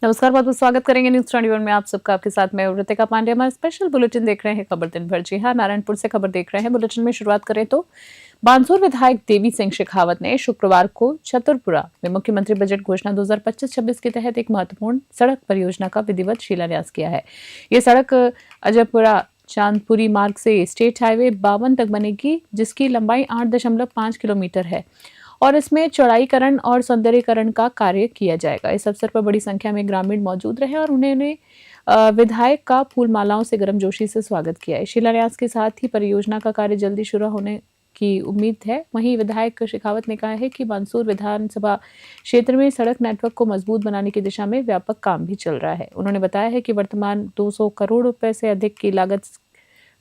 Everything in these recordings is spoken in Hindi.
नमस्कार, बहुत बहुत स्वागत करेंगे न्यूज 21 में आप सबका। आपके साथ मैं ऋतिका पांडे। हमारा स्पेशल बुलेटिन देख रहे हैं खबर दिन भर। जी हाँ, नारायणपुर से खबर देख रहे हैं। बुलेटिन में शुरुआत करें तो बानसूर विधायक देवी सिंह शेखावत ने शुक्रवार को चतुरपुरा में मुख्यमंत्री बजट घोषणा 2025-26 के तहत एक महत्वपूर्ण सड़क परियोजना का विधिवत शिलान्यास किया है। ये सड़क अजयपुरा चांदपुरी मार्ग से स्टेट हाईवे 52 तक बनेगी, जिसकी लंबाई 8.5 किलोमीटर है और इसमें चौड़ाईकरण और सौंदर्यीकरण का कार्य किया जाएगा। इस अवसर पर बड़ी संख्या में ग्रामीण मौजूद रहे और उन्होंने विधायक का फूल मालाओं से गर्मजोशी से स्वागत किया है। शिलान्यास के साथ ही परियोजना का कार्य जल्दी शुरू होने की उम्मीद है। वहीं विधायक शेखावत ने कहा है कि बानसूर विधानसभा क्षेत्र में सड़क नेटवर्क को मजबूत बनाने की दिशा में व्यापक काम भी चल रहा है। उन्होंने बताया है कि वर्तमान 200 करोड़ रुपए से अधिक की लागत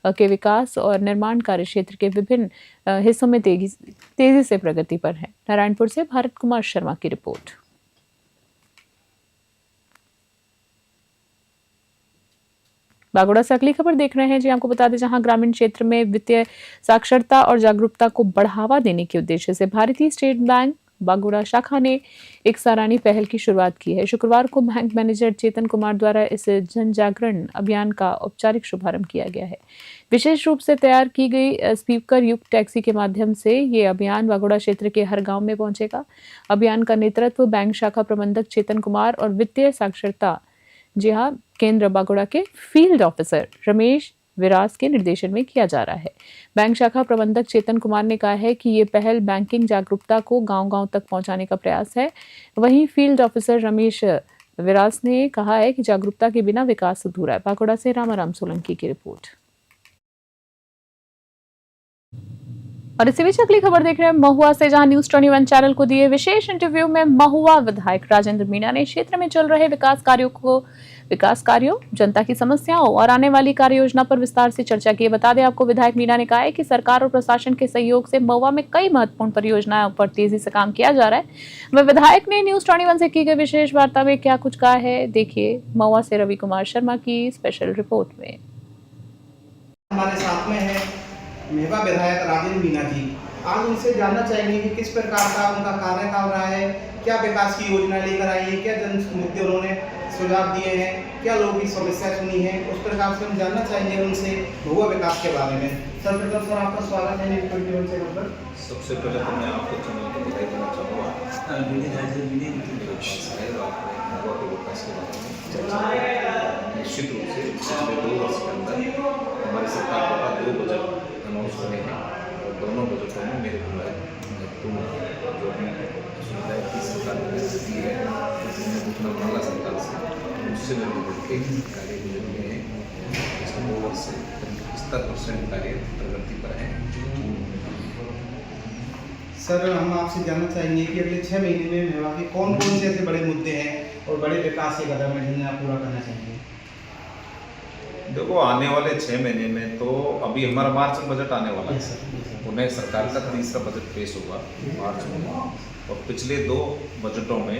के विकास और निर्माण कार्य क्षेत्र के विभिन्न हिस्सों में तेजी से प्रगति पर है। नारायणपुर से भारत कुमार शर्मा की रिपोर्ट। बागोड़ा से अगली खबर देख रहे हैं। जी, आपको बता दें, जहां ग्रामीण क्षेत्र में वित्तीय साक्षरता और जागरूकता को बढ़ावा देने के उद्देश्य से भारतीय स्टेट बैंक बागोड़ा शाखा ने एक सराहनीय पहल की शुरुआत की है। शुक्रवार को बैंक मैनेजर चेतन कुमार द्वारा इस जन जागरण अभियान का औपचारिक शुभारंभ किया गया है। विशेष रूप से तैयार की गई स्पीकर युक्त टैक्सी के माध्यम से ये अभियान बागोड़ा क्षेत्र के हर गांव में पहुंचेगा। अभियान का नेतृत्व बैंक शाखा प्रबंधक चेतन कुमार और वित्तीय साक्षरता जी हाँ केंद्र बागोड़ा के फील्ड ऑफिसर रमेश विरास के निर्देशन में किया जा रहा है। बैंक शाखा प्रबंधक चेतन कुमार ने कहा है कि ये पहल बैंकिंग जागरूकता को गांव-गांव तक पहुंचाने का प्रयास है। वहीं फील्ड ऑफिसर रमेश विरास ने कहा है कि जागरूकता के बिना विकास अधूरा है। बागोड़ा से रामाराम सोलंकी की रिपोर्ट। और इसी बीच अगली खबर देख रहे हैं महुआ से, जहां न्यूज 21 चैनल को दिए विशेष इंटरव्यू में महुआ विधायक राजेंद्र मीणा ने क्षेत्र में चल रहे विकास कार्यों, जनता की समस्याओं और आने वाली कार्य योजना पर विस्तार से चर्चा की। बता दें आपको, विधायक मीणा ने कहा है कि सरकार और प्रशासन के सहयोग से महुआ में कई महत्वपूर्ण परियोजनाओं पर तेजी से काम किया जा रहा है। वह विधायक ने न्यूज 21 से की गई विशेष वार्ता में क्या कुछ कहा है, देखिए महुआ से रवि कुमार शर्मा की स्पेशल रिपोर्ट में। हमारे साथ में है मेवा विधायक राजेंद्र मीणा जी। आज उनसे जानना चाहेंगे कि किस प्रकार का उनका कार्यकाल रहा है, क्या विकास की योजना लेकर आई है, क्या जन मुद्दे उन्होंने सुझाव दिए हैं, क्या लोगों की समस्या सुनी है, उस प्रकार से हम जानना चाहेंगे उनसे महुआ विकास के बारे में। सर्वप्रथम सर आपका स्वागत है न्यूज़ 21 चैनल पर। सबसे पहले तो मैं आपको चैनल को बधाई देना चाहूँगा। निश्चित रूप से पिछले 2 वर्ष के अंदर हमारी सरकार द्वारा 2 बजट अनाउंस हुए हैं और दोनों बजटों में मेरे जो है जो भी सुविधाएं की सरकार ने दी है, जिसमें जितना मांगा सरकार से उससे मेरे को बढ़ के कार्य गुजर गए हैं। पिछले 2 वर्ष से 70% कार्य प्रगति पर है। सर हम आपसे जानना चाहेंगे कि अगले 6 महीने में मेवा के कौन-कौन से ऐसे बड़े मुद्दे हैं और बड़े विकास के कदम हैं जिन्हें आप पूरा करना चाहेंगे? देखो, आने वाले 6 महीने में तो अभी हमारा मार्च में बजट आने वाला है। पुनः सरकार का तीसरा बजट पेश होगा मार्च में, और पिछले 2 बजटों में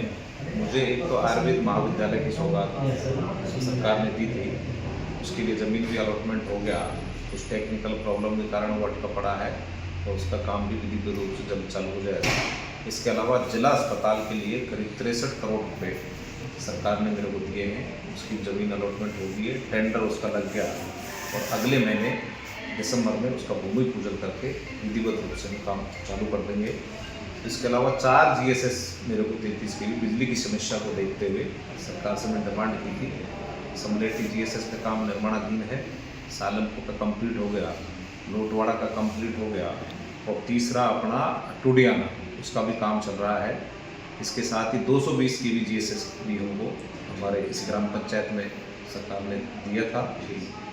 मुझे एक तो आयुर्वेद महाविद्यालय की सौगात सरकार ने दी थी, उसके लिए ज़मीन भी अलॉटमेंट हो गया। कुछ टेक्निकल प्रॉब्लम के कारण वो अटका पड़ा है, तो उसका काम भी विधिवत रूप से जल्द चालू हो जाएगा। इसके अलावा जिला अस्पताल के लिए करीब 63 करोड़ रुपये सरकार ने मेरे को दिए हैं, उसकी ज़मीन अलॉटमेंट हो गई है, टेंडर उसका लग गया और अगले महीने दिसंबर में उसका भूमि पूजन करके विधिवत रूप से हम काम चालू कर देंगे। इसके अलावा 4 GSS मेरे को 33 के लिए बिजली की समस्या को देखते हुए सरकार से मैं डिमांड की थी। समलेटी GSS का काम निर्माणाधीन है, सालमपुर का कंप्लीट हो गया, लोटवाड़ा का कंप्लीट हो गया और तीसरा अपना टूडियाना उसका भी काम चल रहा है। इसके साथ ही 220 की भी GSS भी हमको हमारे इस ग्राम पंचायत में सरकार ने दिया था,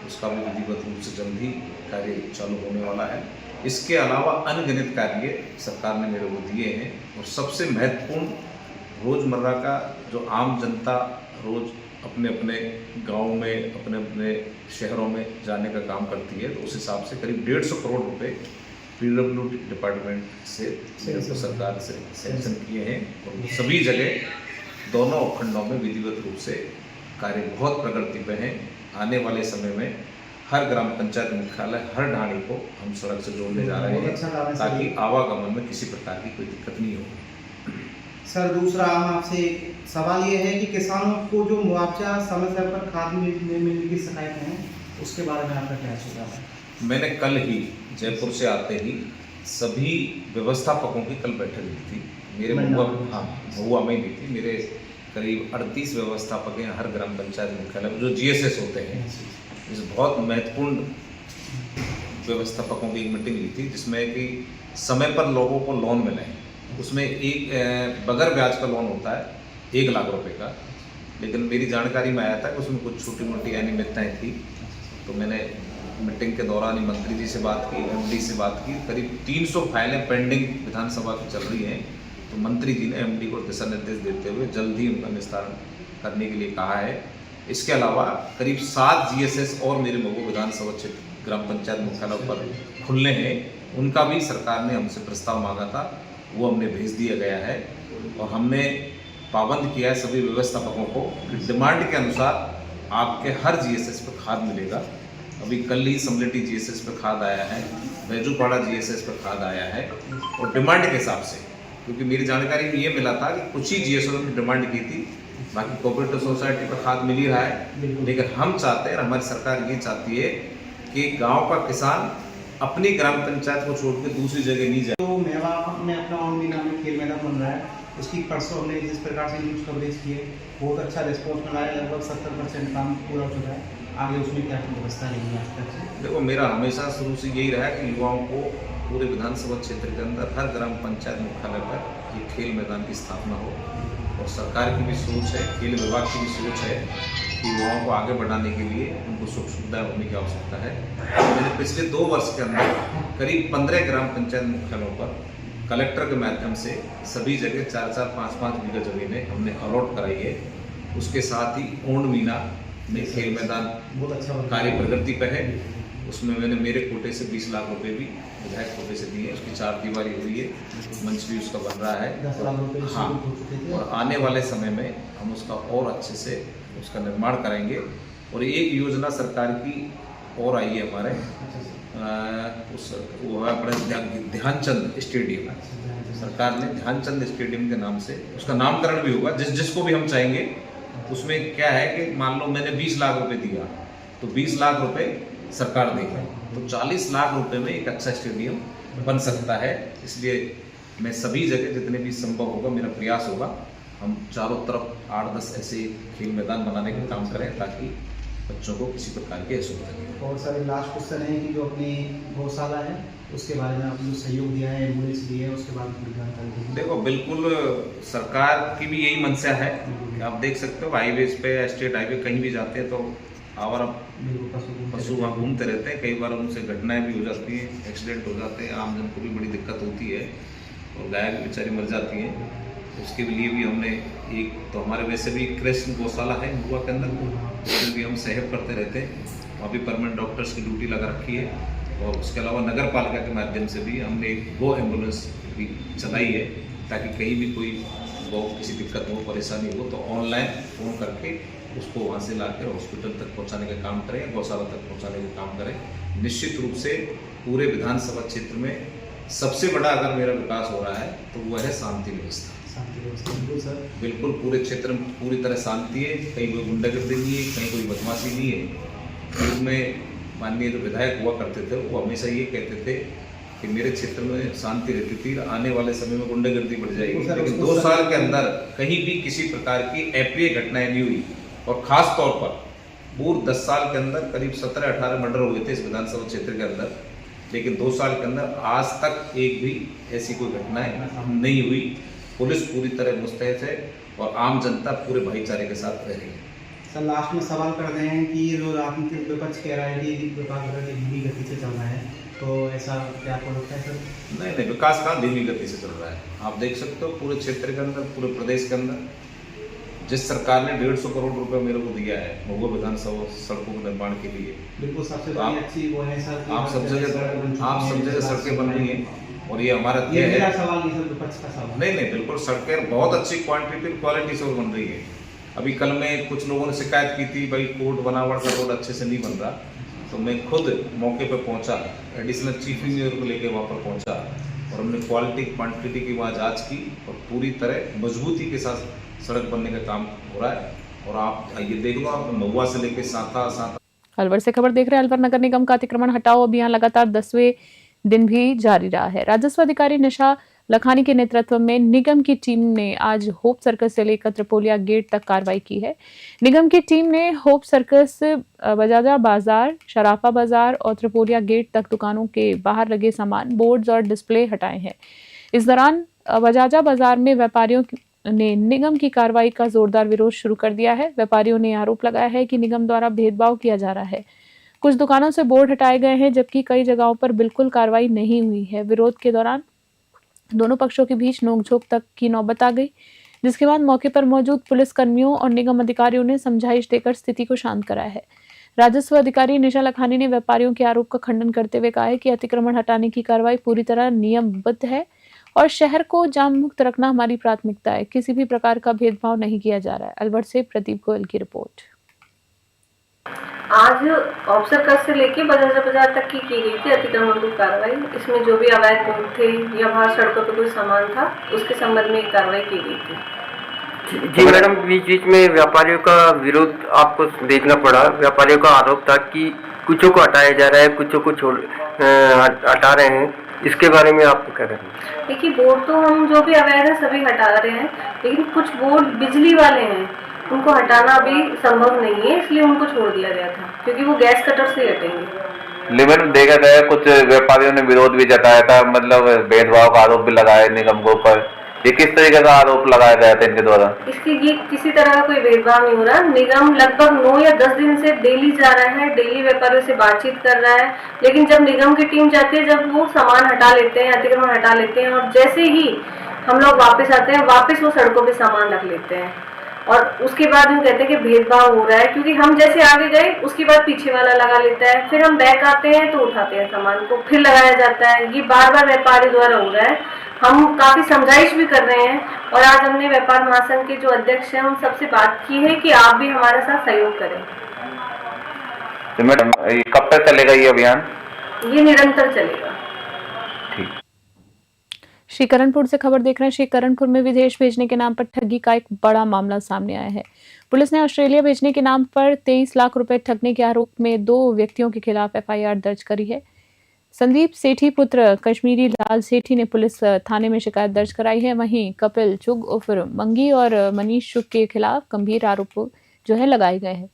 उसका भी विधिवत रूप से जल्द ही कार्य चालू होने वाला है। इसके अलावा अनगिनत कार्य सरकार ने मेरे को दिए हैं और सबसे महत्वपूर्ण रोज़मर्रा का जो आम जनता रोज़ अपने अपने गाँव में अपने अपने शहरों में जाने का काम करती है, तो उस हिसाब से करीब 150 करोड़ रुपए PWD डिपार्टमेंट से मेरे को सरकार से सैंक्शन किए हैं और सभी जगह दोनों उपखंडों में विधिवत रूप से कार्य बहुत प्रगति पे हैं। आने वाले समय में हर ग्राम पंचायत मुख्यालय हर ढाणी को हम सड़क से जोड़ने जा रहे हैं ताकि आवागमन में किसी प्रकार की कोई दिक्कत नहीं हो। सर दूसरा हम आपसे सवाल ये है कि किसानों को जो मुआवजा समय समय पर खाद मिलने की शिकायत है, उसके बारे में आपका क्या सुझाव है? मैंने कल ही जयपुर से आते ही सभी व्यवस्थापकों की कल बैठक ली थी। मेरे महुआ में भी थी। मेरे करीब 38 व्यवस्थापक हैं हर ग्राम पंचायत मुख्यालय में, जो GSS होते हैं। इस बहुत महत्वपूर्ण व्यवस्थापकों की एक मीटिंग ली थी, जिसमें कि समय पर लोगों को लोन मिले। उसमें एक बगैर ब्याज का लोन होता है 1 लाख रुपए का, लेकिन मेरी जानकारी में आया था कि उसमें कुछ छोटी मोटी अनियमितताएं थी। तो मैंने मीटिंग के दौरान ही मंत्री जी से बात की, MD से बात की। करीब 300 फाइलें पेंडिंग विधानसभा की चल रही हैं। तो मंत्री जी ने MD को दिशा निर्देश देते हुए जल्द ही उनका निस्तारण करने के लिए कहा है। इसके अलावा करीब 7 GSS और मेरे महुआ विधानसभा क्षेत्र ग्राम पंचायत मुख्यालय पर खुलने हैं। उनका भी सरकार ने हमसे प्रस्ताव मांगा था, वो हमने भेज दिया गया है। और हमने पाबंद किया है सभी व्यवस्थापकों को कि डिमांड के अनुसार आपके हर GSS पर खाद मिलेगा। अभी कल ही समलेटी GSS पर खाद आया है, बैजूपाड़ा GSS पर खाद आया है, और डिमांड के हिसाब से, क्योंकि मेरी जानकारी में ये मिला था कि कुछ ही GSS ने डिमांड की थी, बाकी कोऑपरेटिव सोसाइटी पर खाद मिल ही रहा है। लेकिन हम चाहते हैं, हमारी सरकार ये चाहती है कि गाँव का किसान अपनी ग्राम पंचायत को छोड़ के दूसरी जगह नहीं जाए। तो मेवा में अपना ऑनमीना में खेल मैदान बन रहा है, उसकी परसों हमने जिस प्रकार से न्यूज़ कवरेज की है, बहुत अच्छा रिस्पॉन्स मिला है। लगभग 70% काम पूरा हो चुका है। आगे उसमें क्या व्यवस्था रहेगी आज तक से? देखो, मेरा हमेशा शुरू से यही रहा है कि युवाओं को पूरे विधानसभा क्षेत्र के अंदर हर ग्राम पंचायत मुख्यालय पर ये खेल मैदान की स्थापना हो। और सरकार की भी सोच है, खेल विभाग की भी सोच है कि युवाओं को आगे बढ़ाने के लिए उनको सुख सुविधा होने की आवश्यकता है। मैंने पिछले 2 वर्ष के अंदर करीब 15 ग्राम पंचायत मुख्यालयों पर कलेक्टर के माध्यम से सभी जगह 4-4, 5-5 बीघा जमीनें हमने अलॉट कराई है। उसके साथ ही ओंड मीना में खेल मैदान बहुत अच्छा कार्य प्रगति पर है। उसमें मैंने मेरे कोटे से 20 लाख रुपए भी विधायक कोटे से दिए। उसकी 4 दीवारी हुई है, मंच भी उसका बन रहा है। 10 लाख रुपए हाँ, और आने वाले समय में हम उसका और अच्छे से उसका निर्माण करेंगे। और एक योजना सरकार की और आई है हमारे, वो है अपने ध्यानचंद स्टेडियम। सरकार ने ध्यानचंद स्टेडियम के नाम से उसका नामकरण भी होगा, जिसको भी हम चाहेंगे। उसमें क्या है कि मान लो मैंने 20 लाख रुपए दिया, तो 20 लाख रुपए सरकार देगी, तो 40 लाख रुपए में एक अच्छा स्टेडियम बन सकता है। इसलिए मैं सभी जगह जितने भी संभव होगा, मेरा प्रयास होगा, हम चारों तरफ 8-10 ऐसे खेल मैदान बनाने का काम करें, ताकि बच्चों को किसी प्रकार की असुविधा नहीं हो। और सर लास्ट क्वेश्चन है कि जो अपनी गौशाला है, उसके बारे में आपने जो सहयोग दिया है, एम्बुलेंस दी है, उसके बारे में पूरी जानकारी दीजिए। देखो, बिल्कुल सरकार की भी यही मंशा है। आप देख सकते हो हाईवेज पे, स्टेट हाईवे कहीं भी जाते हैं तो आवारा पशु वहाँ घूमते रहते हैं। कई बार उनसे घटनाएं भी हो जाती हैं, एक्सीडेंट हो जाते हैं, आमजन को भी बड़ी दिक्कत होती है, और गाय भी बेचारी मर जाती हैं। उसके लिए भी हमने एक, तो हमारे वैसे भी कृष्ण गौशाला है महुआ के अंदर, उसमें भी हम सहयोग करते रहते हैं। वहाँ भी परमानेंट डॉक्टर्स की ड्यूटी लगा रखी है। और उसके अलावा नगर पालिका के माध्यम से भी हमने एक गो एम्बुलेंस भी चलाई है, ताकि कहीं भी कोई गौ किसी दिक्कत हो, परेशानी हो, तो ऑनलाइन फ़ोन करके उसको वहाँ से लाकर हॉस्पिटल तक पहुँचाने का काम करें, गौशाला तक पहुँचाने का काम करें। निश्चित रूप से पूरे विधानसभा क्षेत्र में सबसे बड़ा अगर मेरा विकास हो रहा है तो वह है शांति व्यवस्था। बिल्कुल सर, बिल्कुल पूरे क्षेत्र में पूरी तरह शांति है, कहीं कोई गुंडागर्दी नहीं है, कहीं कोई बदमाशी नहीं है। उसमें माननीय जो विधायक हुआ करते थे, वो हमेशा ये कहते थे कि मेरे क्षेत्र में शांति रहती थी, आने वाले समय में गुंडागर्दी बढ़ जाएगी। लेकिन 2 साल के अंदर कहीं भी किसी प्रकार की अप्रिय घटनाएं नहीं हुई। और खास तौर पर पूर्व 10 साल के अंदर करीब 17-18 मर्डर हुए थे इस विधानसभा क्षेत्र के अंदर, लेकिन 2 साल के अंदर आज तक एक भी ऐसी कोई घटनाएं नहीं हुई। पुलिस पूरी तरह मुस्तैद है और आम जनता पूरे भाईचारे के साथ रह रही है। सर लास्ट में सवाल कर रहे हैं कि जो राजनीतिक विपक्ष कह रहा है कि विकास धीमी गति से चल रहा है, तो ऐसा क्या आपको लगता है सर? नहीं, विकास कहाँ धीमी गति से चल रहा है। आप देख सकते हो पूरे क्षेत्र के अंदर, पूरे प्रदेश के अंदर जिस सरकार ने 150 करोड़ रुपए मेरे को दिया है महुआ विधानसभा सड़कों के निर्माण के लिए, बिल्कुल सबसे बड़ी अच्छी वो है सर, आप सब जगह सड़कें बन रही हैं। और ये हमारा ये मेरा सवाल नहीं सर, विपक्ष का सवाल। नहीं, बिल्कुल सड़कें बहुत अच्छी क्वांटिटी क्वालिटी से बन रही है। अभी कल में कुछ लोगों ने शिकायत की थी, भाई कोट बनावट का रोड अच्छे से नहीं बन रहा, तो मैं खुद मौके पर पहुंचा, एडिशनल चीफ इंजीनियर को लेकर वहाँ पर पहुंचा और हमने क्वालिटी क्वांटिटी की वहाँ जांच की और पूरी तरह मजबूती के साथ सड़क बनने का काम हो रहा है। और आप ये देख लो, आप महुआ से लेके साता अलवर से खबर देख रहे हैं। अलवर नगर निगम का अतिक्रमण हटाओ अभियान लगातार 10वें दिन भी जारी रहा है। राजस्व अधिकारी निशा लखानी के नेतृत्व में निगम की टीम ने आज होप सर्कस से लेकर त्रिपोलिया गेट तक कार्रवाई की है। निगम की टीम ने होप सर्कस, बजाजा बाजार, शराफा बाजार और त्रिपोलिया गेट तक दुकानों के बाहर लगे सामान, बोर्ड्स और डिस्प्ले हटाए हैं। इस दौरान बजाजा बाजार में व्यापारियों ने निगम की कार्रवाई का जोरदार विरोध शुरू कर दिया है। व्यापारियों ने आरोप लगाया है कि निगम द्वारा भेदभाव किया जा रहा है। कुछ दुकानों से बोर्ड हटाए गए हैं, जबकि कई जगहों पर बिल्कुल कार्रवाई नहीं हुई है। विरोध के दौरान दोनों पक्षों के बीच नोकझोंक तक की नौबत आ गई, जिसके बाद मौके पर मौजूद पुलिस कर्मियों और निगम अधिकारियों ने समझाइश देकर स्थिति को शांत कराया है। राजस्व अधिकारी निशा लखानी ने व्यापारियों के आरोप का खंडन करते हुए कहा है कि अतिक्रमण हटाने की कार्रवाई पूरी तरह नियमबद्ध है और शहर को जाम मुक्त रखना हमारी प्राथमिकता है। किसी भी प्रकार का भेदभाव नहीं किया जा रहा है। अलवर से प्रदीप गोयल की रिपोर्ट। आज ऑफिसर कस से लेके बजाजा बाजार तक की गई थी अतिक्रमण की कार्रवाई। इसमें जो भी अवैध बोर्ड थे या बाहर सड़कों पर कोई सामान था, उसके संबंध में कार्रवाई की गई थी। जी मैडम, बीच बीच में व्यापारियों का विरोध आपको देखना पड़ा। व्यापारियों का आरोप था कि कुछों को हटाया जा रहा है, कुछों को हटा रहे हैं। इसके बारे में आप क्या करें? देखिए, बोर्ड तो हम जो भी अवैध है सभी हटा रहे हैं, लेकिन कुछ बोर्ड बिजली वाले हैं, उनको हटाना भी संभव नहीं है, इसलिए उनको छोड़ दिया गया था, क्योंकि वो गैस कटर से हटेंगे। लेकिन देखा गया कुछ व्यापारियों ने विरोध भी जताया था, मतलब भेदभाव का आरोप भी लगाया निगम के ऊपर। ये किस तरीके का आरोप लगाया गया था इनके द्वारा? इसकी ये किसी तरह का कोई भेदभाव नहीं हो रहा। निगम लगभग 9 या 10 दिन से डेली जा रहा है, डेली व्यापारियों से बातचीत कर रहा है, लेकिन जब निगम की टीम जाती है, जब वो सामान हटा लेते हैं, अतिक्रमण हटा लेते हैं, और जैसे ही हम लोग वापस आते हैं, वापस वो सड़कों पे सामान रख लेते हैं। और उसके बाद हम कहते हैं कि भेदभाव हो रहा है, क्योंकि हम जैसे आगे गए उसके बाद पीछे वाला लगा लेता है, फिर हम बैक आते हैं तो उठाते हैं सामान को, फिर लगाया जाता है। ये बार बार व्यापारी द्वारा हो रहा है। हम काफी समझाइश भी कर रहे हैं, और आज हमने व्यापार महासंघ के जो अध्यक्ष हैं उन सबसे बात की है कि आप भी हमारे साथ सहयोग करें। तो मैडम, कब तक चलेगा ये अभियान? ये निरंतर चलेगा। ठीक। श्रीकरणपुर से खबर देख रहे हैं। श्रीकरणपुर में विदेश भेजने के नाम पर ठगी का एक बड़ा मामला सामने आया है। पुलिस ने ऑस्ट्रेलिया भेजने के नाम पर 23 लाख रुपए ठगने के आरोप में 2 व्यक्तियों के खिलाफ एफआईआर दर्ज करी है। संदीप सेठी पुत्र कश्मीरी लाल सेठी ने पुलिस थाने में शिकायत दर्ज कराई है। वहीं कपिल चुग उर्फ मंगी और मनीष चुग के खिलाफ गंभीर आरोप जो है लगाए गए हैं।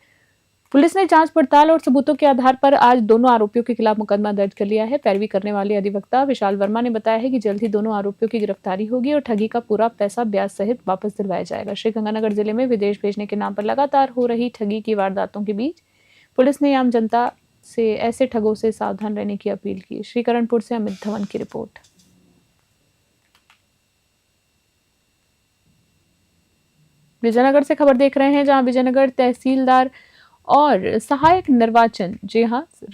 पुलिस ने जांच पड़ताल और सबूतों के आधार पर आज दोनों आरोपियों के खिलाफ मुकदमा दर्ज कर लिया है। पैरवी करने वाले अधिवक्ता विशाल वर्मा ने बताया है कि जल्द ही दोनों आरोपियों की गिरफ्तारी होगी और ठगी का पूरा पैसा ब्याज सहित वापस दिलवाया जाएगा। श्रीगंगानगर जिले में विदेश भेजने के नाम पर लगातार हो रही ठगी की वारदातों के बीच पुलिस ने आम जनता से ऐसे ठगों से सावधान रहने की अपील की। श्रीकरणपुर से अमित धवन की रिपोर्ट। विजयनगर से खबर देख रहे हैं, जहां विजयनगर तहसीलदार और सहायक निर्वाचन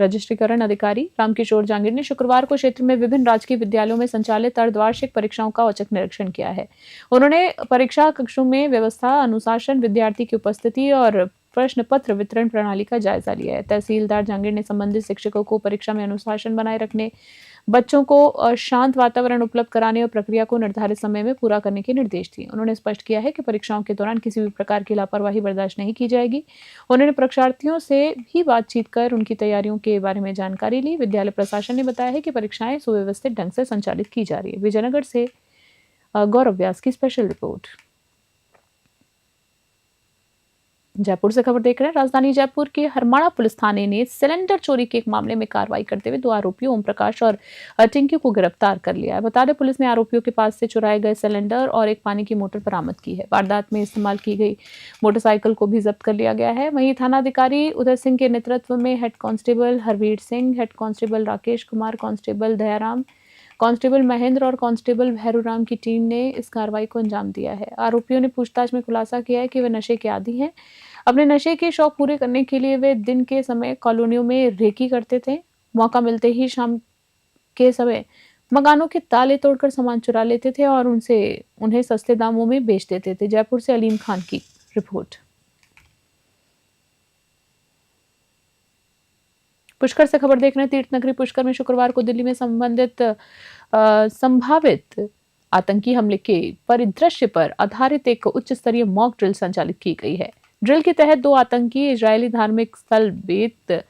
रजिस्ट्रीकरण अधिकारी रामकिशोर जांगीर ने शुक्रवार को क्षेत्र में विभिन्न राजकीय विद्यालयों में संचालित अर्धवार्षिक परीक्षाओं का औचक निरीक्षण किया है। उन्होंने परीक्षा कक्षों में व्यवस्था, अनुशासन, विद्यार्थी की उपस्थिति और प्रश्न पत्र वितरण प्रणाली का जायजा लिया है। तहसीलदार जांगीर ने संबंधित शिक्षकों को परीक्षा में अनुशासन बनाए रखने, बच्चों को शांत वातावरण उपलब्ध कराने और प्रक्रिया को निर्धारित समय में पूरा करने के निर्देश दिए। उन्होंने स्पष्ट किया है कि परीक्षाओं के दौरान किसी भी प्रकार की लापरवाही बर्दाश्त नहीं की जाएगी। उन्होंने परीक्षार्थियों से भी बातचीत कर उनकी तैयारियों के बारे में जानकारी ली। विद्यालय प्रशासन ने बताया है कि परीक्षाएं सुव्यवस्थित ढंग से संचालित की जा रही है। विजयनगर से गौरव व्यास की स्पेशल रिपोर्ट। जयपुर से खबर देख रहे हैं। राजधानी जयपुर के हरमाणा पुलिस थाने ने सिलेंडर चोरी के एक मामले में कार्रवाई करते हुए 2 आरोपियों ओम प्रकाश और टिंकी को गिरफ्तार कर लिया है। बता दें, पुलिस ने आरोपियों के पास से चुराए गए सिलेंडर और एक पानी की मोटर बरामद की है। वारदात में इस्तेमाल की गई मोटरसाइकिल को भी जब्त कर लिया गया है। वहीं थानाधिकारी उदय सिंह के नेतृत्व में head constable Harvir Singh, head constable Rakesh Kumar, constable Dayaram, constable Mahendra और कांस्टेबल भैरूराम की टीम ने इस कार्रवाई को अंजाम दिया है। आरोपियों ने पूछताछ में खुलासा किया है कि वे नशे के आदी हैं। अपने नशे के शौक पूरे करने के लिए वे दिन के समय कॉलोनियों में रेकी करते थे। मौका मिलते ही शाम के समय मकानों के ताले तोड़कर सामान चुरा लेते थे और उन्हें सस्ते दामों में बेच देते थे। जयपुर से अलीम खान की रिपोर्ट। पुष्कर से खबर देख रहे हैं। तीर्थ नगरी पुष्कर में शुक्रवार को दिल्ली में संबंधित संभावित आतंकी हमले के परिदृश्य पर आधारित एक उच्च स्तरीय मॉक ड्रिल संचालित की गई है। ड्रिल के तहत 2 आतंकी इजरायली धार्मिक स्थल बेत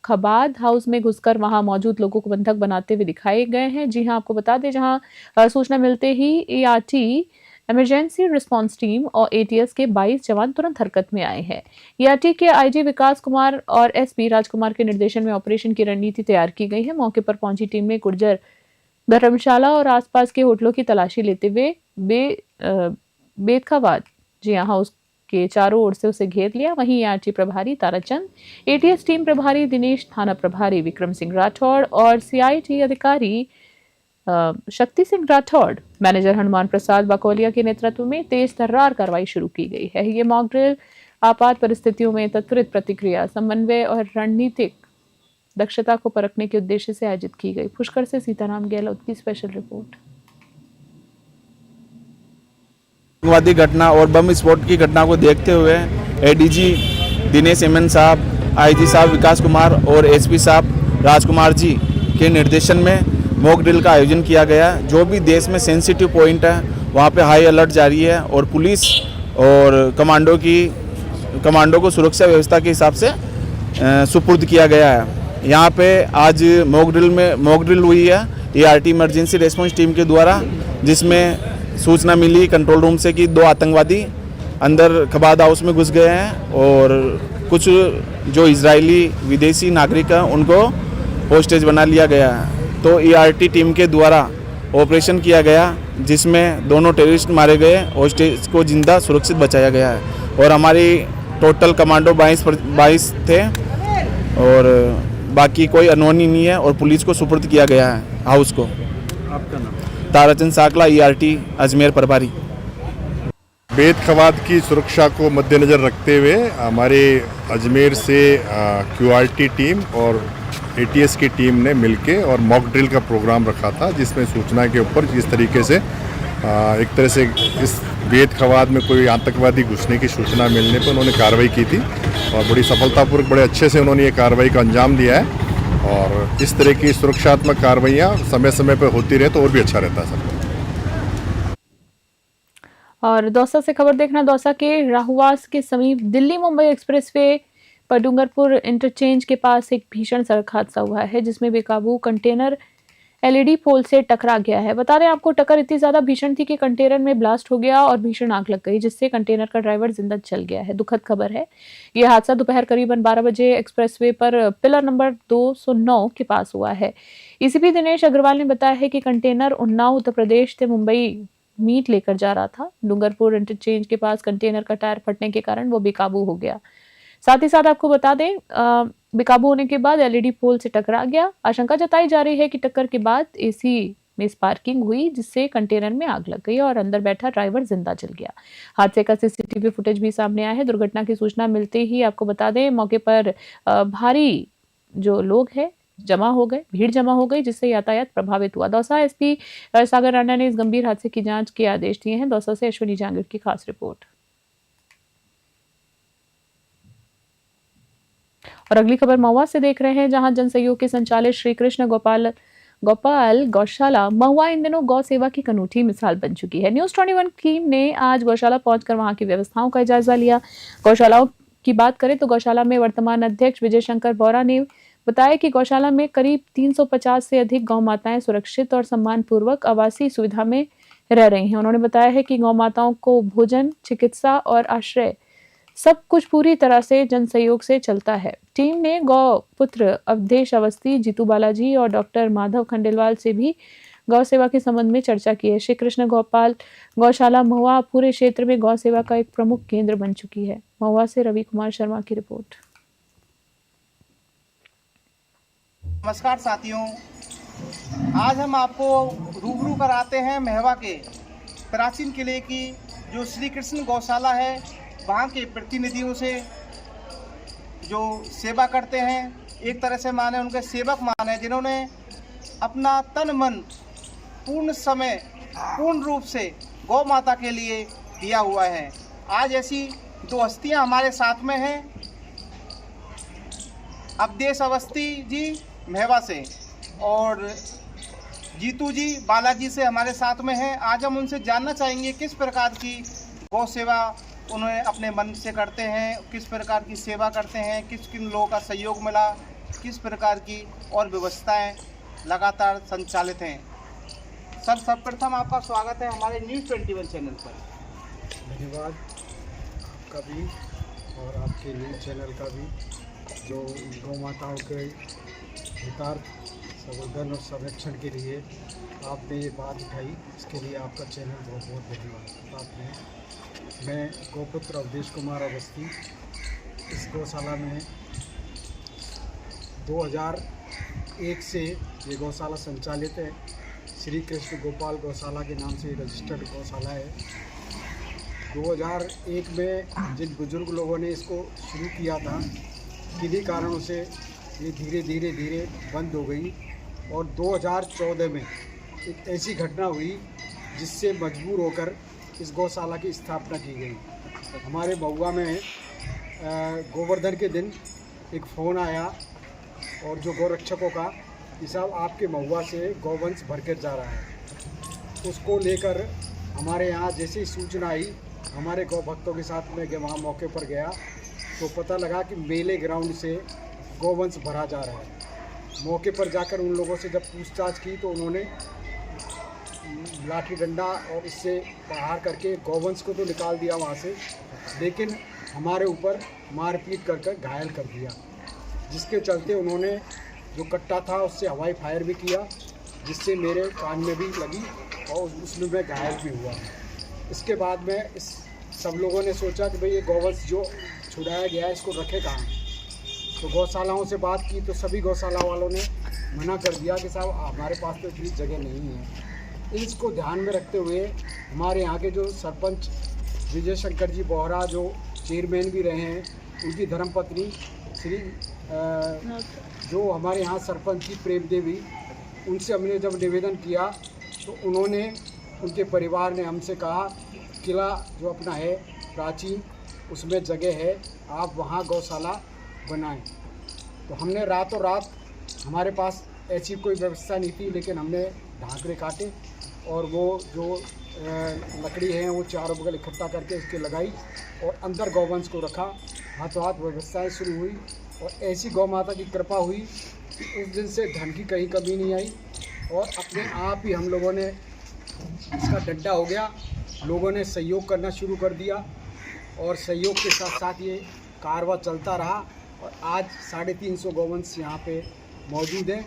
खबाद हाउस में घुसकर वहां मौजूद लोगों को बंधक बनाते हुए दिखाए गए हैं। जी हां, आपको बता दें, जहां सूचना मिलते ही ERT इमरजेंसी रिस्पांस टीम और ATS के 22 जवान तुरंत हरकत में आए हैं। ERT के IG विकास कुमार और SP राजकुमार के निर्देशन में ऑपरेशन की रणनीति तैयार की गई है। मौके पर पहुंची टीम ने गुर्जर धर्मशाला और आसपास के होटलों की तलाशी लेते हुए बेतखाबाद हाउस के चारों ओर से उसे घेर लिया। वहीं ERT प्रभारी ताराचंद, ATS टीम प्रभारी दिनेश, थाना प्रभारी विक्रम सिंह राठौड़ और CIT अधिकारी शक्ति सिंह राठौड़, मैनेजर हनुमान प्रसाद बाकोलिया के नेतृत्व में तेज तर्रार कार्रवाई शुरू की गई है। ये मॉक ड्रिल आपात परिस्थितियों में त्वरित प्रतिक्रिया, समन्वय और रणनीतिक दक्षता को परखने के उद्देश्य से आयोजित की गई। पुष्कर से सीताराम गहलोत की स्पेशल रिपोर्ट। आतंकवादी घटना और बम विस्फोट की घटना को देखते हुए ADG दिनेश MN साहब, IG साहब विकास कुमार और SP साहब राजकुमार जी के निर्देशन में मॉक ड्रिल का आयोजन किया गया। जो भी देश में सेंसिटिव पॉइंट है वहाँ पे हाई अलर्ट जारी है और पुलिस और कमांडो को सुरक्षा व्यवस्था के हिसाब से सुपुर्द किया गया है। यहाँ पे आज मॉक ड्रिल हुई है ERT इमरजेंसी रेस्पॉन्स टीम के द्वारा, जिसमें सूचना मिली कंट्रोल रूम से कि 2 आतंकवादी अंदर खबाद हाउस में घुस गए हैं और कुछ जो इजरायली विदेशी नागरिक हैं उनको होस्टेज बना लिया गया है। तो ERT टीम के द्वारा ऑपरेशन किया गया, जिसमें दोनों टेररिस्ट मारे गए, होस्टेज को जिंदा सुरक्षित बचाया गया है और हमारी टोटल कमांडो 22 थे और बाकी कोई अनहोनी नहीं है और पुलिस को सुपुर्द किया गया है हाउस को। आपका नाम? ताराचंद साकला, ERT अजमेर प्रभारी। बेत खवाद की सुरक्षा को मद्देनज़र रखते हुए हमारे अजमेर से QRT टीम और ATS की टीम ने मिलके और मॉक ड्रिल का प्रोग्राम रखा था, जिसमें सूचना के ऊपर जिस तरीके से एक तरह से इस बेत खवाद में कोई आतंकवादी घुसने की सूचना मिलने पर उन्होंने कार्रवाई की थी और बड़ी सफलतापूर्वक बड़े अच्छे से उन्होंने ये कार्रवाई का अंजाम दिया है। और इस तरह की सुरक्षात्मक कार्रवाइयाँ समय समय पर होती रहे तो और भी अच्छा रहता है सर। और दौसा से खबर देखना, दौसा के राहुवास के समीप दिल्ली मुंबई एक्सप्रेसवे पर डूंगरपुर इंटरचेंज के पास एक भीषण सड़क हादसा हुआ है, जिसमें बेकाबू कंटेनर LED पोल से टकरा गया है। बता दें आपको, टक्कर इतनी ज्यादा भीषण थी कि कंटेनर में ब्लास्ट हो गया और भीषण आग लग गई, जिससे कंटेनर का ड्राइवर जिंदा जल गया है। दुखद खबर है। यह हादसा दोपहर करीबन 12 बजे एक्सप्रेसवे पर पिलर नंबर 209 के पास हुआ है। ECP दिनेश अग्रवाल ने बताया है कि कंटेनर उन्नाव उत्तर प्रदेश से मुंबई मीट लेकर जा रहा था। डूंगरपुर इंटरचेंज के पास कंटेनर का टायर फटने के कारण वो बेकाबू हो गया। साथ ही साथ आपको बता दें, बेकाबू होने के बाद LED पोल से टकरा गया। आशंका जताई जा रही है कि टक्कर के बाद AC में स्पार्किंग हुई, जिससे कंटेनर में आग लग गई और अंदर बैठा ड्राइवर जिंदा जल गया। हादसे का CCTV फुटेज भी सामने आया है। दुर्घटना की सूचना मिलते ही आपको बता दें, मौके पर भारी जो लोग हैं भीड़ जमा हो गई, जिससे यातायात प्रभावित हुआ। दौसा SP सागर राणा ने इस गंभीर हादसे की जांच के आदेश दिए हैं। दौसा से अश्विनी जांगीर की खास रिपोर्ट। और अगली खबर महुआ से देख रहे हैं, जहां जनसहयोग के संचालित श्री कृष्ण गोपाल गौशाला महुआ इन दिनों गौ सेवा की अनूठी मिसाल बन चुकी है। न्यूज़ 21 टीम ने आज गौशाला पहुंचकर वहां की व्यवस्थाओं का जायजा लिया। गौशालाओं की बात करें तो गौशाला में वर्तमान अध्यक्ष विजय शंकर बोरा ने बताया कि गौशाला में करीब 350 से अधिक गौ माताएं सुरक्षित और सम्मानपूर्वक आवासीय सुविधा में रह रही हैं। उन्होंने बताया है कि गौ माताओं को भोजन, चिकित्सा और आश्रय सब कुछ पूरी तरह से जन सहयोग से चलता है। टीम ने गौ पुत्र अवधेश अवस्थी, जीतू बालाजी और डॉक्टर माधव खंडेलवाल से भी गौ सेवा के संबंध में चर्चा की है। श्री कृष्ण गोपाल गौशाला महुआ पूरे क्षेत्र में गौ सेवा का एक प्रमुख केंद्र बन चुकी है। महुआ से रवि कुमार शर्मा की रिपोर्ट। नमस्कार साथियों, आज हम आपको रूबरू कराते हैं महवा के प्राचीन किले की जो श्री कृष्ण गौशाला है, वहाँ के प्रतिनिधियों से जो सेवा करते हैं। एक तरह से माने उनके सेवक माने, जिन्होंने अपना तन मन पूर्ण समय पूर्ण रूप से गौ माता के लिए दिया हुआ है। आज ऐसी 2 हस्तियाँ हमारे साथ में हैं। अवधेश अवस्थी जी महवा से और जीतू जी बालाजी से हमारे साथ में हैं। आज हम उनसे जानना चाहेंगे किस प्रकार की गौ सेवा उन्होंने अपने मन से करते हैं, किस प्रकार की सेवा करते हैं, किन लोगों का सहयोग मिला, किस प्रकार की और व्यवस्थाएं लगातार संचालित हैं। सर, सर्वप्रथम आपका स्वागत है हमारे न्यूज़ 21 चैनल पर। धन्यवाद आपका भी और आपके न्यूज़ चैनल का भी, जो गौ माताओं के हितार्थ संवर्धन और संरक्षण के लिए आपने ये बात उठाई, इसके लिए आपका चैनल बहुत बहुत धन्यवाद आपने। मैं गौपुत्र अवधेश कुमार अवस्थी इस गौशाला में 2001 से ये गौशाला संचालित है। श्री कृष्ण गोपाल गौशाला के नाम से रजिस्टर्ड गौशाला है। 2001 में जिन बुजुर्ग लोगों ने इसको शुरू किया था, किन्हीं कारणों से ये धीरे धीरे बंद हो गई और 2014 में एक ऐसी घटना हुई जिससे मजबूर होकर इस गौशाला की स्थापना की गई। हमारे महुआ में गोवर्धन के दिन एक फ़ोन आया और जो गौरक्षकों का कि साहब आपके महुआ से गौवंश भरकर जा रहा है। उसको लेकर हमारे यहाँ जैसे ही सूचना आई, हमारे गौ भक्तों के साथ में वहाँ मौके पर गया तो पता लगा कि मेले ग्राउंड से गौवंश भरा जा रहा है। मौके पर जाकर उन लोगों से जब पूछताछ की तो उन्होंने लाठी डंडा और इससे प्रहार करके गौवंश को तो निकाल दिया वहाँ से, लेकिन हमारे ऊपर मारपीट कर घायल कर दिया, जिसके चलते उन्होंने जो कट्टा था उससे हवाई फायर भी किया, जिससे मेरे कान में भी लगी और उसमें मैं घायल भी हुआ। इसके बाद में इस सब लोगों ने सोचा कि भाई ये गौवंश जो छुड़ाया गया है इसको रखे कहाँ। तो गौशालाओं से बात की तो सभी गौशाला वालों ने मना कर दिया कि साहब हमारे पास तो इतनी जगह नहीं है। इसको ध्यान में रखते हुए हमारे यहाँ के जो सरपंच विजय शंकर जी बोहरा, जो चेयरमैन भी रहे हैं, उनकी धर्मपत्नी श्री जो हमारे यहाँ सरपंच की प्रेम देवी, उनसे हमने जब निवेदन किया तो उन्होंने, उनके परिवार ने हमसे कहा किला जो अपना है प्राचीन, उसमें जगह है, आप वहाँ गौशाला बनाएं। तो हमने रातों रात, हमारे पास ऐसी कोई व्यवस्था नहीं थी, लेकिन हमने ढांकड़े काटे और वो जो लकड़ी है वो चारों बगल इकट्ठा करके इसके लगाई और अंदर गौवंश को रखा। हाथों हाथ व्यवस्थाएँ शुरू हुई और ऐसी गौ माता की कृपा हुई कि उस दिन से धन की कहीं कमी नहीं आई और अपने आप ही हम लोगों ने इसका डंडा हो गया। लोगों ने सहयोग करना शुरू कर दिया और सहयोग के साथ साथ ये कारवां चलता रहा और आज 350 गौवंश यहाँ पे मौजूद हैं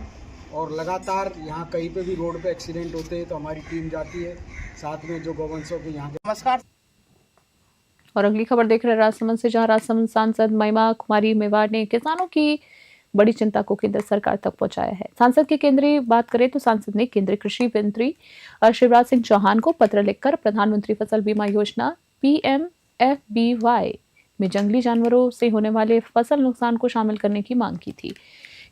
और लगातार यहाँ कहीं पे भी रोड पे एक्सीडेंट होते हैं तो हमारी टीम जाती है साथ में जो गौवंशों के यहाँ के। नमस्कार। और अगली खबर देख रहे हैं राजसमंद से, जहां राजसमंद सांसद महिमा कुमारी मेवाड़ ने किसानों की बड़ी चिंता को केंद्र सरकार तक पहुंचाया है। सांसद की केंद्रीय बात करें तो सांसद ने केंद्रीय कृषि मंत्री शिवराज सिंह चौहान को पत्र लिखकर प्रधानमंत्री फसल बीमा योजना PMFBY में जंगली जानवरों से होने वाले फसल नुकसान को शामिल करने की मांग की थी।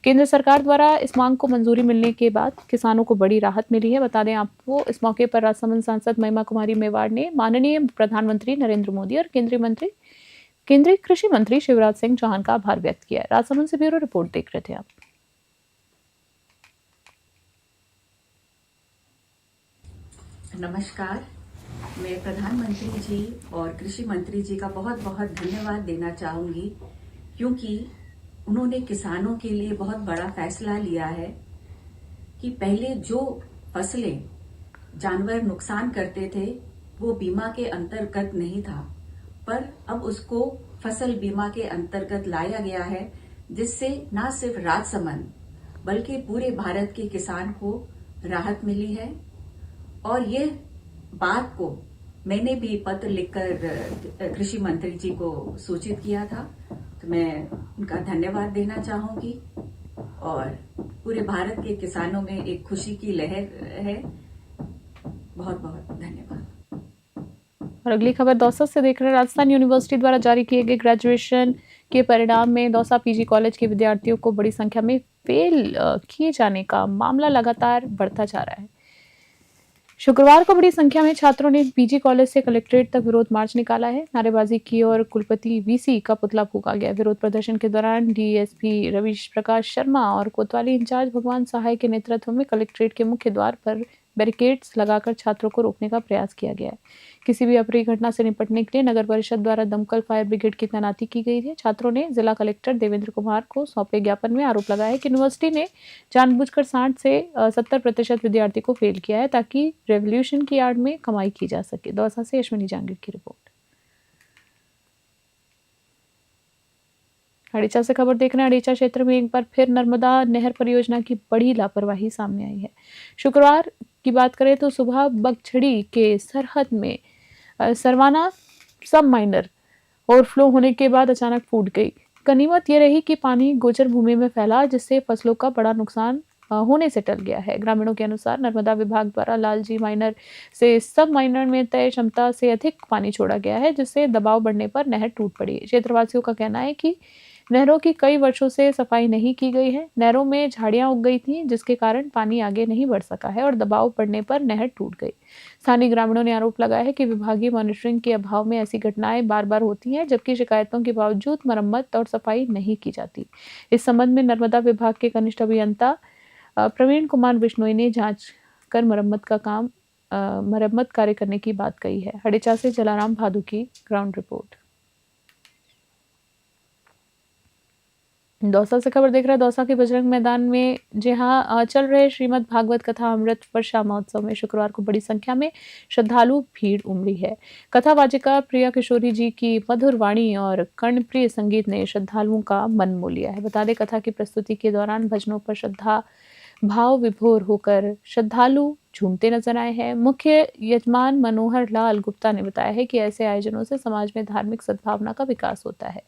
केंद्र सरकार द्वारा इस मांग को मंजूरी मिलने के बाद किसानों को बड़ी राहत मिली है। बता दें आपको, इस मौके पर राजसमंद सांसद महिमा कुमारी मेवाड़ ने माननीय प्रधानमंत्री नरेंद्र मोदी और केंद्रीय कृषि मंत्री शिवराज सिंह चौहान का आभार व्यक्त किया। राजसमंद से ब्यूरो रिपोर्ट देख रहे थे आप। नमस्कार, मैं प्रधानमंत्री जी और कृषि मंत्री जी का बहुत बहुत धन्यवाद देना चाहूंगी, क्योंकि उन्होंने किसानों के लिए बहुत बड़ा फैसला लिया है कि पहले जो फसलें जानवर नुकसान करते थे वो बीमा के अंतर्गत नहीं था, पर अब उसको फसल बीमा के अंतर्गत लाया गया है, जिससे न सिर्फ राजसमंद बल्कि पूरे भारत के किसान को राहत मिली है। और ये बात को मैंने भी पत्र लिखकर कृषि मंत्री जी को सूचित किया था, तो मैं उनका धन्यवाद देना चाहूंगी और पूरे भारत के किसानों में एक खुशी की लहर है। बहुत बहुत धन्यवाद। और अगली खबर दौसा से देख रहे हैं। राजस्थान यूनिवर्सिटी द्वारा जारी किए गए ग्रेजुएशन के परिणाम में दौसा PG कॉलेज के विद्यार्थियों को बड़ी संख्या में फेल किए जाने का मामला लगातार बढ़ता जा रहा है। शुक्रवार को बड़ी संख्या में छात्रों ने पीजी कॉलेज से कलेक्ट्रेट तक विरोध मार्च निकाला है। नारेबाजी की और कुलपति वीसी का पुतला फूंका गया। विरोध प्रदर्शन के दौरान डीएसपी रविश प्रकाश शर्मा और कोतवाली इंचार्ज भगवान सहाय के नेतृत्व में कलेक्ट्रेट के मुख्य द्वार पर बैरिकेड्स लगाकर छात्रों को रोकने का प्रयास किया गया है। किसी भी अप्रिय घटना से निपटने के लिए नगर परिषद द्वारा दमकल फायर ब्रिगेड की तैनाती की गई है। छात्रों ने जिला कलेक्टर देवेंद्र कुमार को सौंपे ज्ञापन में आरोप लगाया है कि यूनिवर्सिटी ने जानबूझकर 60 से 70% विद्यार्थी को फेल किया है ताकि रेवोल्यूशन की आड़ में कमाई की जा सके। दौसा से अश्विनी जांगीर की रिपोर्ट। अड़ीचा से खबर देख रहे हैं। अड़ीचा क्षेत्र में एक बार फिर नर्मदा नहर परियोजना की बड़ी लापरवाही सामने आई है। शुक्रवार की बात करें तो सुबह बगछड़ी के सरहद में सरवाना सब माइनर ओवरफ्लो होने के बाद अचानक फूट गई। गनीमत ये रही कि पानी गोचर भूमि में फैला, जिससे फसलों का बड़ा नुकसान होने से टल गया है। ग्रामीणों के अनुसार नर्मदा विभाग द्वारा लालजी माइनर से सब माइनर में तय क्षमता से अधिक पानी छोड़ा गया है, जिससे दबाव बढ़ने पर नहर टूट पड़ी है। क्षेत्रवासियों का कहना है कि नहरों की कई वर्षों से सफाई नहीं की गई है। नहरों में झाड़ियां उग गई थीं, जिसके कारण पानी आगे नहीं बढ़ सका है और दबाव बढ़ने पर नहर टूट गई। स्थानीय ग्रामीणों ने आरोप लगाया है कि विभागीय मॉनिटरिंग के अभाव में ऐसी घटनाएं बार बार होती हैं, जबकि शिकायतों के बावजूद मरम्मत और सफाई नहीं की जाती। इस संबंध में नर्मदा विभाग के कनिष्ठ अभियंता प्रवीण कुमार बिश्नोई ने जांच कर मरम्मत कार्य करने की बात कही है। हड़ीचा से जलाराम भादु की ग्राउंड रिपोर्ट। दौसा से खबर देख रहा है। दौसा के बजरंग मैदान में जहां चल रहे श्रीमद् भागवत कथा अमृत वर्षा महोत्सव में शुक्रवार को बड़ी संख्या में श्रद्धालु भीड़ उमड़ी है। कथा वाचिका प्रिया किशोरी जी की मधुर वाणी और कर्णप्रिय संगीत ने श्रद्धालुओं का मन मोह लिया है। बता दें, कथा की प्रस्तुति के दौरान भजनों पर श्रद्धा भाव विभोर होकर श्रद्धालु झूमते नजर आए हैं। मुख्य यजमान मनोहर लाल गुप्ता ने बताया है कि ऐसे आयोजनों से समाज में धार्मिक सद्भावना का विकास होता है,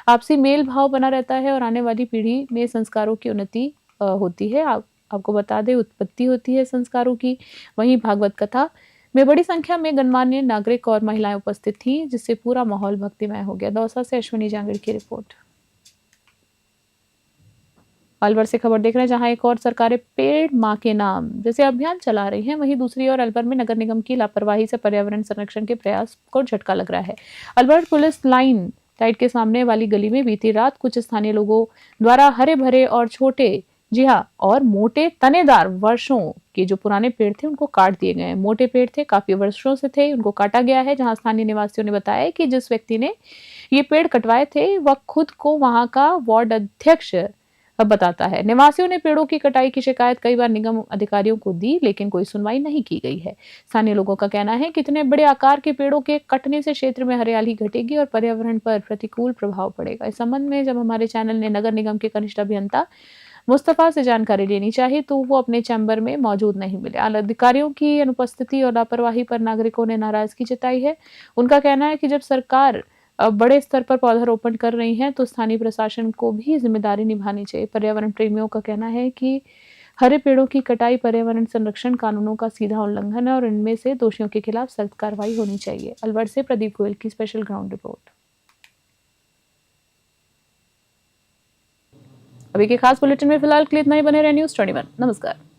आपसी मेल भाव बना रहता है और आने वाली पीढ़ी में संस्कारों की उन्नति होती है। आपको बता दें, उत्पत्ति होती है संस्कारों की। वहीं भागवत कथा में बड़ी संख्या में गणमान्य नागरिक और महिलाएं उपस्थित थीं, जिससे पूरा माहौल भक्तिमय हो गया। दौसा से अश्विनी जांगीर की रिपोर्ट। अलवर से खबर देख रहे हैं, जहां एक और सरकारें पेड़ मां के नाम जैसे अभियान चला रही हैं, वहीं दूसरी ओर अलवर में नगर निगम की लापरवाही से पर्यावरण संरक्षण के प्रयास को झटका लग रहा है। अलवर पुलिस लाइन टाइट के सामने वाली गली में बीती रात कुछ स्थानीय लोगों द्वारा हरे भरे और छोटे, जी हाँ, और मोटे तनेदार वर्षों के जो पुराने पेड़ थे उनको काट दिए गए हैं। मोटे पेड़ थे, काफी वर्षों से थे, उनको काटा गया है। जहां स्थानीय निवासियों ने बताया कि जिस व्यक्ति ने ये पेड़ कटवाए थे वह खुद को वहां का वार्ड अध्यक्ष बताता है। निवासियों ने पेड़ों की कटाई की शिकायत कई बार निगम अधिकारियों को दी, लेकिन कोई सुनवाई नहीं की गई है। स्थानीय लोगों का कहना है कि इतने बड़े आकार के पेड़ों के कटने से क्षेत्र में हरियाली घटेगी और पर्यावरण पर प्रतिकूल प्रभाव पड़ेगा। इस संबंध में जब हमारे चैनल ने नगर निगम के कनिष्ठ अभियंता मुस्तफा से जानकारी लेनी चाहिए तो वो अपने चैम्बर में मौजूद नहीं मिले। अधिकारियों की अनुपस्थिति और लापरवाही पर नागरिकों ने नाराजगी जताई है। उनका कहना है कि जब सरकार बड़े स्तर पर पौधारोपण कर रही हैं तो स्थानीय प्रशासन को भी जिम्मेदारी निभानी चाहिए। पर्यावरण प्रेमियों का कहना है कि हरे पेड़ों की कटाई पर्यावरण संरक्षण कानूनों का सीधा उल्लंघन है और इनमें से दोषियों के खिलाफ सख्त कार्रवाई होनी चाहिए। अलवर से प्रदीप गोयल की स्पेशल ग्राउंड रिपोर्ट। अभी के खास बुलेटिन में फिलहाल के लिए इतना ही। बने रहे न्यूज़ 21। नमस्कार।